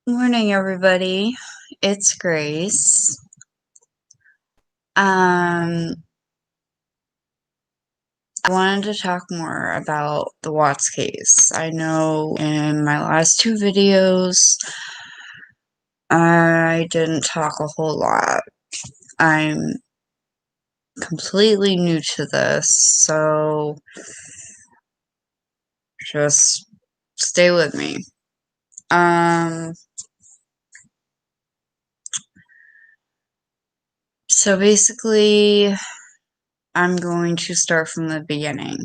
Morning, everybody. It's Grace. I wanted to talk more about the Watts case. I know in my last two videos, I didn't talk a whole lot. I'm completely new to this, so just stay with me. So basically, I'm going to start from the beginning.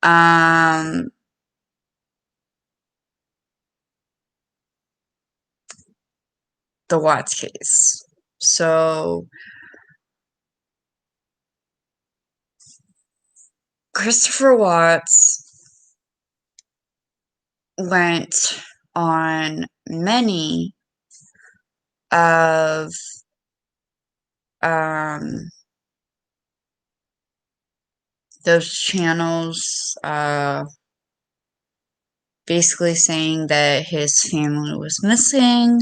The Watts case. So Christopher Watts went on many of those channels, basically saying that his family was missing,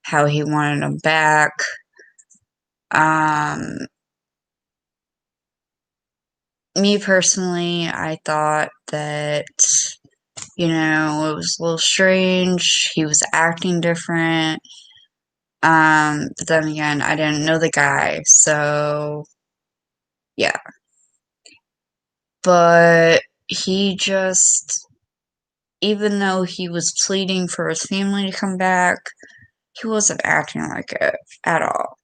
how he wanted them back. Me personally, I thought that, it was a little strange. He was acting different. But then again, I didn't know the guy, so yeah. But he just, even though he was pleading for his family to come back, he wasn't acting like it at all.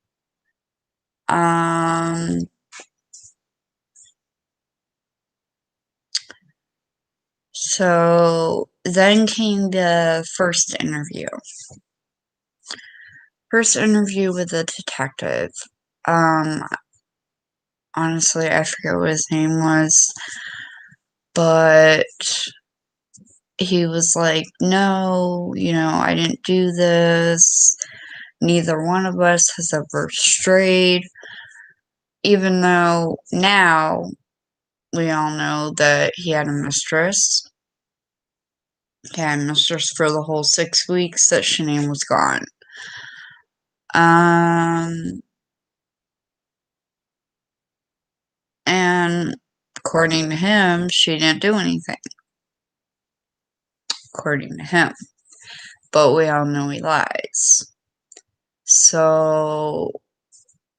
So then came the first interview. First interview with the detective. Honestly, I forget what his name was, but he was like, no, I didn't do this. Neither one of us has ever strayed. Even though now we all know that he had a mistress. He had a mistress for the whole 6 weeks that Shanann was gone. And according to him, she didn't do anything. According to him. But we all know he lies. So,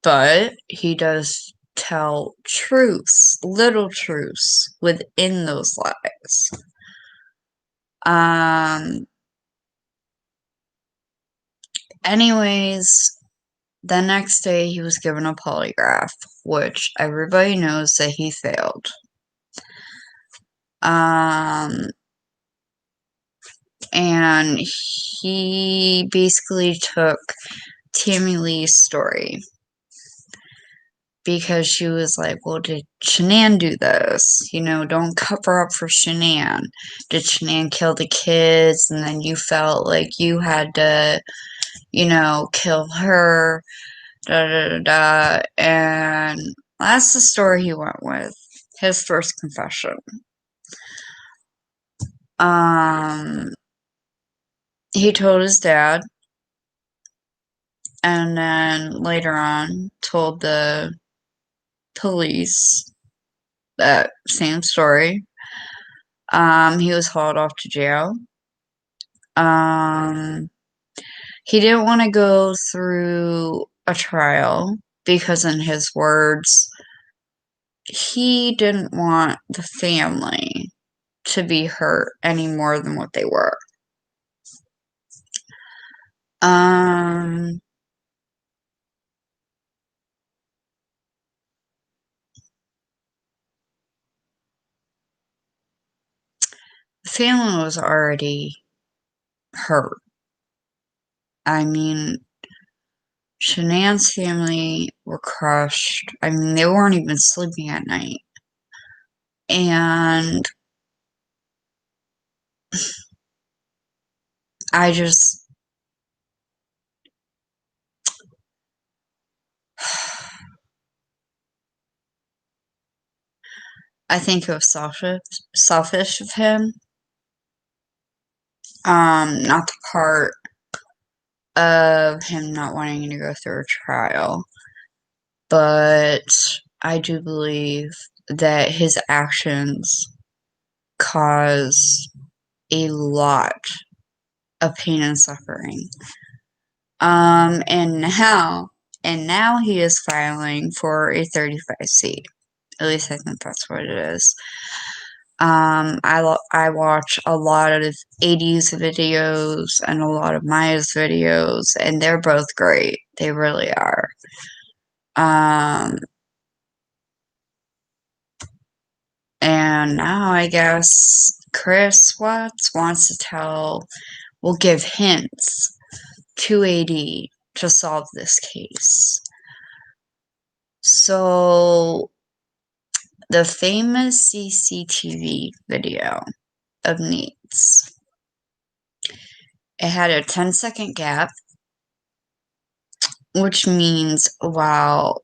but he does tell truths, little truths within those lies. Anyways, the next day he was given a polygraph, which everybody knows that he failed. And he basically took Tammy Lee's story because she was like, well, did Shanann do this? Don't cover up for Shanann. Did Shanann kill the kids and then you felt like you had to, kill her? Da da da da. And that's the story he went with. His first confession. He told his dad, and then later on told the police that same story. He was hauled off to jail. He didn't want to go through a trial because, in his words, he didn't want the family to be hurt any more than what they were. The family was already hurt. I mean, Shanann's family were crushed. I mean, they weren't even sleeping at night. And I just, I think it was selfish of him. Not the part of him not wanting to go through a trial, but I do believe that his actions cause a lot of pain and suffering. And now he is filing for a 35C. At least I think that's what it is. I watch a lot of 80s videos and a lot of Maya's videos, and they're both great. They really are. And now I guess Chris Watts wants to will give hints to AD to solve this case. So, the famous CCTV video of Neats, it had a 10-second gap, which means while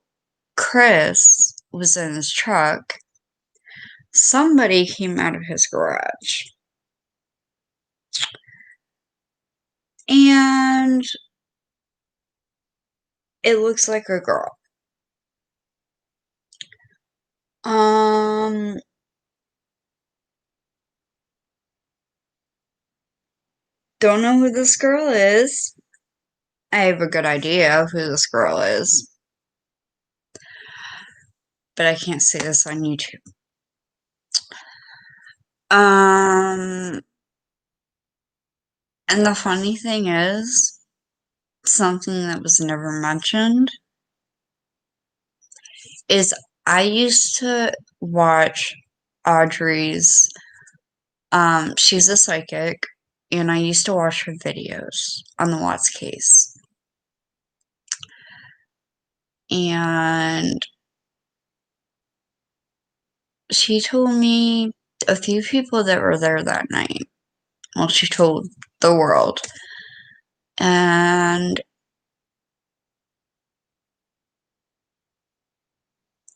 Chris was in his truck, somebody came out of his garage. And it looks like a girl. Don't know who this girl is. I have a good idea of who this girl is, but I can't say this on YouTube. And the funny thing is, something that was never mentioned is I used to watch Audrey's, she's a psychic, and I used to watch her videos on the Watts case. And she told me a few people that were there that night. Well, she told the world. And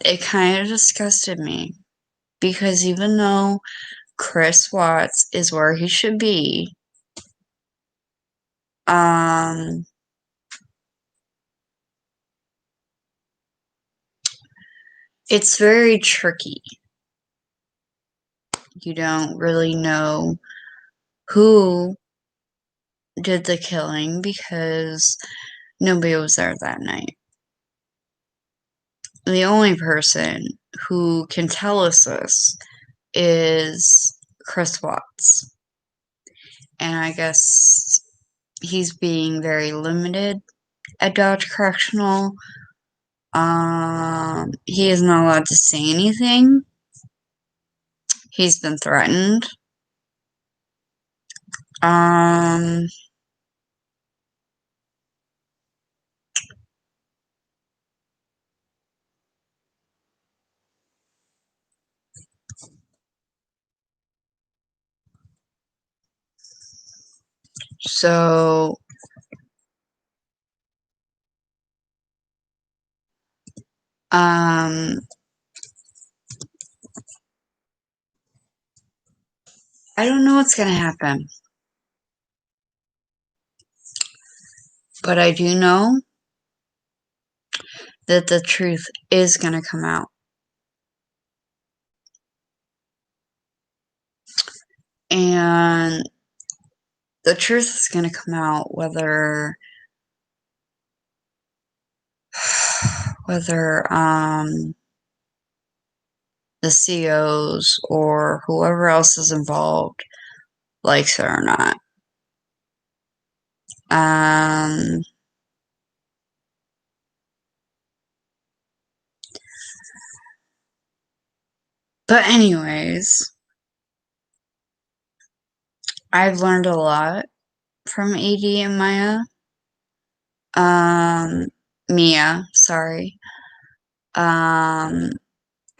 it kind of disgusted me. Because even though Chris Watts is where he should be, it's very tricky. You don't really know who did the killing because nobody was there that night. The only person who can tell us this is Chris Watts. And I guess he's being very limited at Dodge Correctional. He is not allowed to say anything. He's been threatened. So, I don't know what's gonna happen. But I do know that the truth is gonna come out. And the truth is gonna come out whether the COs or whoever else is involved likes it or not. But anyways, I've learned a lot from AD and Mia, sorry.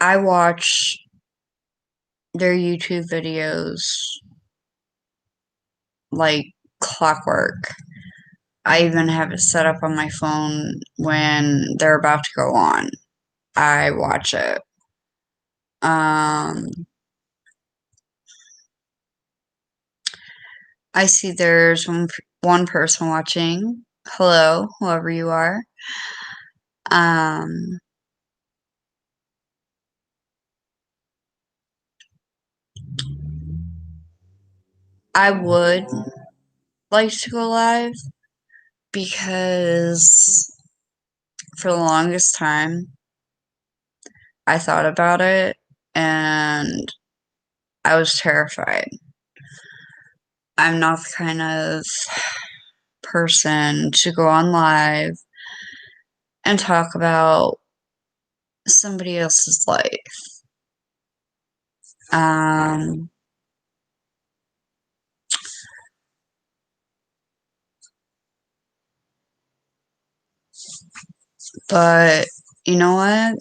I watch their YouTube videos like clockwork. I even have it set up on my phone when they're about to go on. I watch it. I see there's one person watching. Hello, whoever you are. Um, I would like to go live because for the longest time I thought about it and I was terrified. I'm not the kind of person to go on live and talk about somebody else's life. Um, but you know what?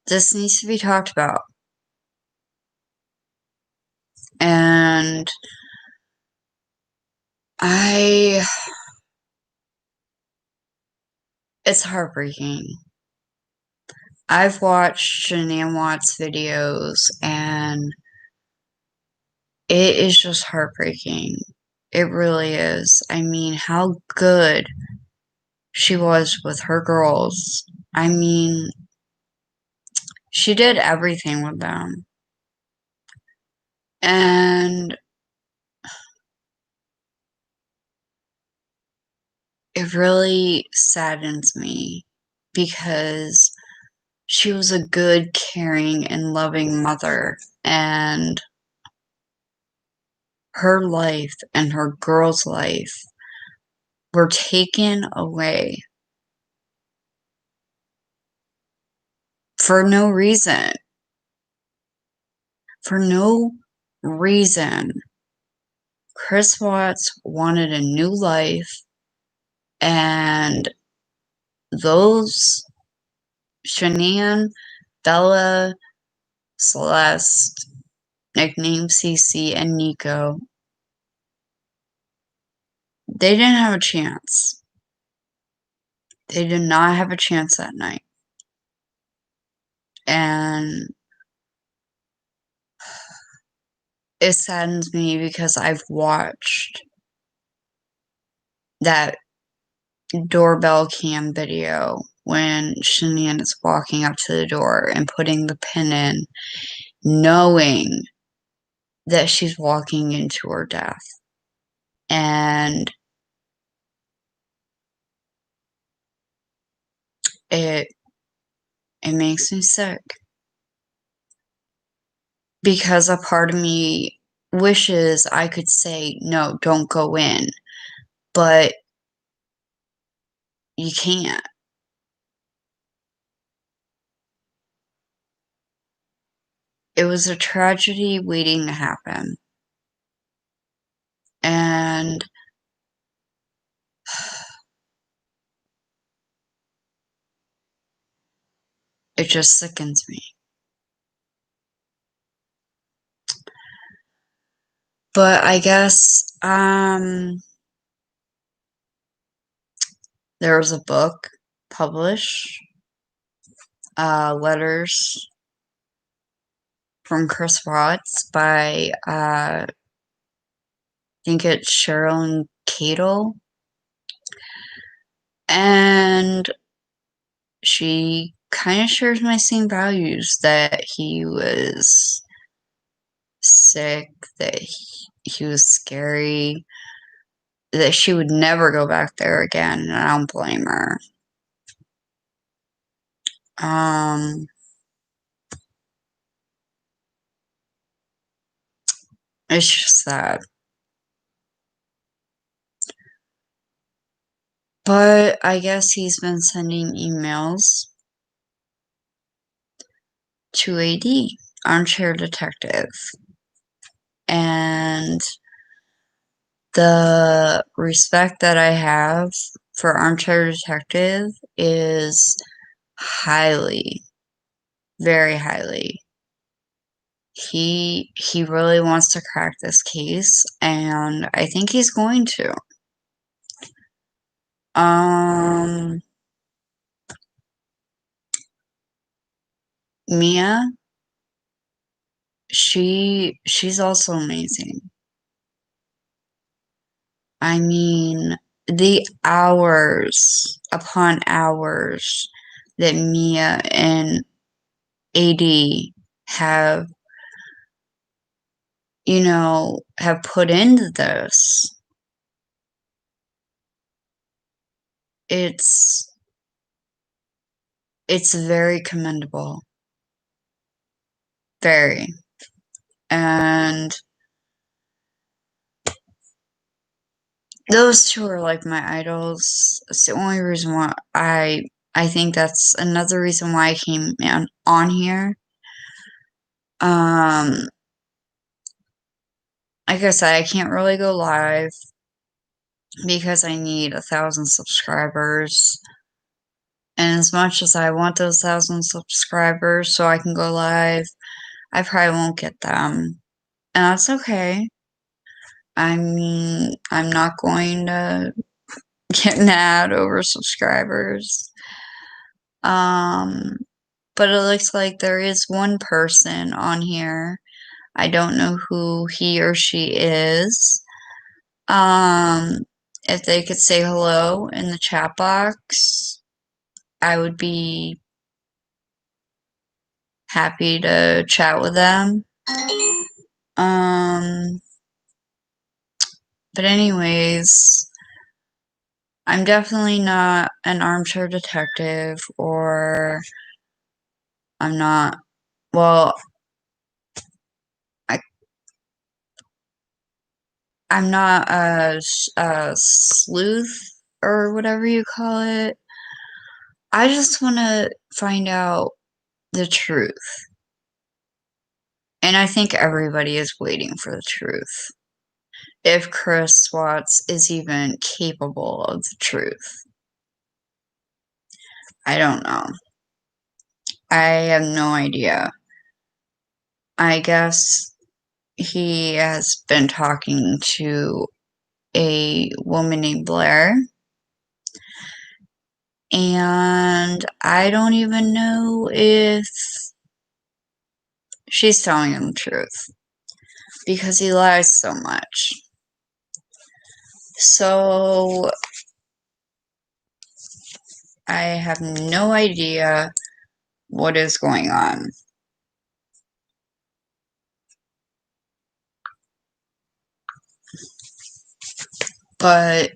This needs to be talked about. And I, it's heartbreaking. I've watched Shanann Watts videos and it is just heartbreaking. It really is. I mean, how good she was with her girls. I mean, she did everything with them. And it really saddens me because she was a good, caring, and loving mother. And her life and her girl's life were taken away for no reason. For no reason. Chris Watts wanted a new life, and those Shanann, Bella, Celeste, nicknamed Cece, and Nico, they didn't have a chance. They did not have a chance that night. And it saddens me because I've watched that doorbell cam video when Shanann is walking up to the door and putting the pin in, knowing that she's walking into her death. And it makes me sick because a part of me wishes I could say, no, don't go in, but you can't. It was a tragedy waiting to happen. And it just sickens me. But I guess there was a book published, Letters from Chris Watts by I think it's Cheryl Cadle. And she kind of shares my same values, that he was sick, that he was scary, that she would never go back there again, and I don't blame her. It's just sad. But I guess he's been sending emails to AD, Armchair Detective. And the respect that I have for Armchair Detective is highly, very highly. He really wants to crack this case, and I think he's going to. Mia, she's also amazing. I mean, the hours upon hours that Mia and AD have, have put into this. It's very commendable. Very. And those two are like my idols. It's the only reason why I think that's another reason why I came on here. Like I said, I can't really go live because I need 1,000 subscribers. And as much as I want those 1,000 subscribers so I can go live, I probably won't get them. And that's okay. I mean, I'm not going to get mad over subscribers. But it looks like there is one person on here. I don't know who he or she is. If they could say hello in the chat box, I would be happy to chat with them. But anyways, I'm definitely not an armchair detective, or I'm not, well, I'm not a sleuth or whatever you call it. I just want to find out the truth. And I think everybody is waiting for the truth. If Chris Watts is even capable of the truth. I don't know. I have no idea. I guess he has been talking to a woman named Blair. And I don't even know if she's telling him the truth. Because he lies so much. So I have no idea what is going on. But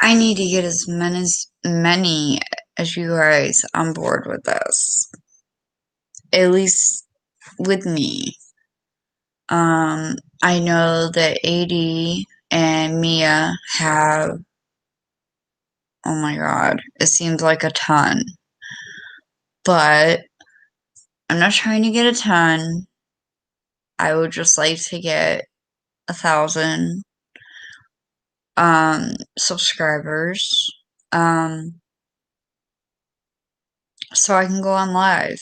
I need to get as many as you guys on board with this. At least with me. I know that AD and Mia have, oh my god, it seems like a ton. But I'm not trying to get a ton. I would just like to get 1,000 subscribers, so I can go on live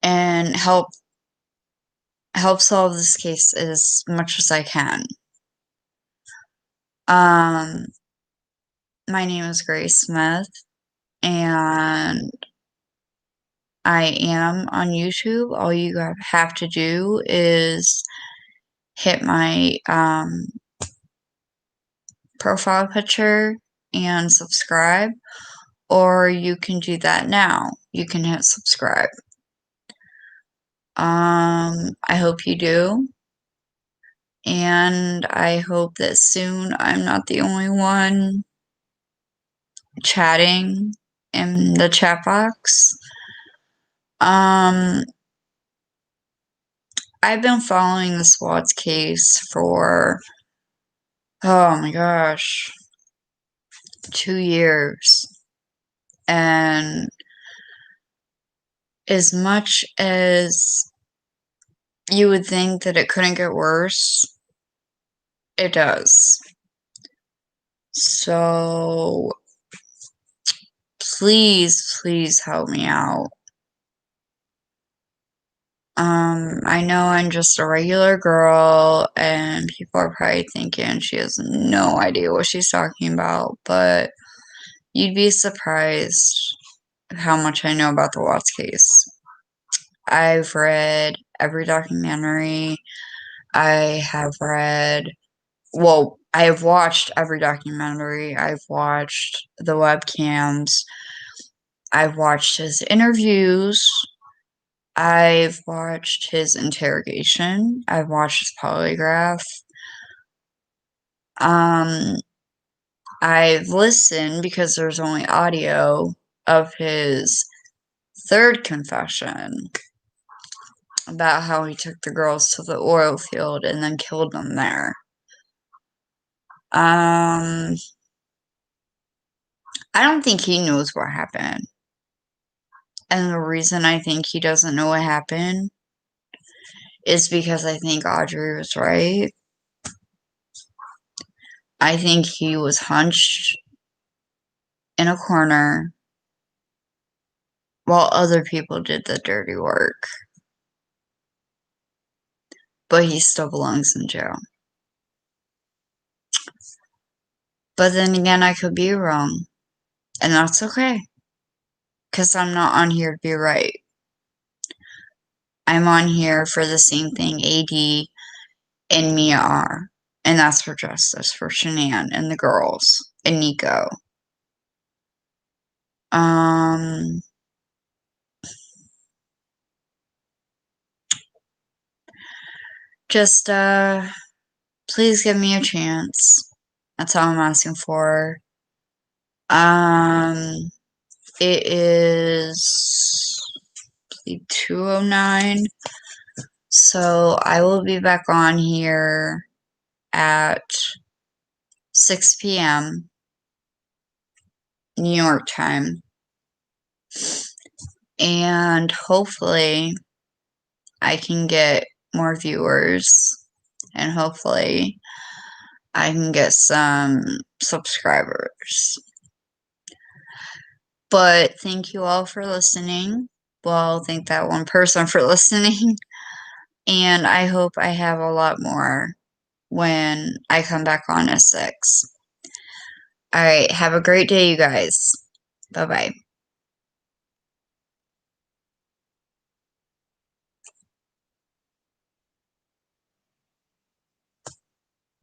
and help solve this case as much as I can. My name is Grace Smith, and I am on YouTube. All you have to do is hit my profile picture and subscribe, or you can do that now. You can hit subscribe. I hope you do. And I hope that soon I'm not the only one chatting in the chat box. I've been following this Watts case for, oh my gosh, 2 years. And as much as you would think that it couldn't get worse, it does. So please help me out. I know I'm just a regular girl, and people are probably thinking she has no idea what she's talking about, but you'd be surprised how much I know about the Watts case. I've read every documentary. I have read, well, I have watched every documentary. I've watched the webcams. I've watched his interviews. I've watched his interrogation. I've watched his polygraph. Um, I've listened because there's only audio of his third confession about how he took the girls to the oil field and then killed them there. I don't think he knows what happened. And the reason I think he doesn't know what happened is because I think Audrey was right. I think he was hunched in a corner while other people did the dirty work. But he still belongs in jail. But then again, I could be wrong. And that's okay. Because I'm not on here to be right. I'm on here for the same thing AD and Mia are. And that's for justice for Shanann and the girls and Nico. Just please give me a chance. That's all I'm asking for. It is 2:09. So I will be back on here at 6 p.m. New York time. And hopefully I can get more viewers. And hopefully I can get some subscribers. But thank you all for listening. Well, thank that one person for listening. And I hope I have a lot more when I come back on at 6. Alright, have a great day, you guys. Bye-bye.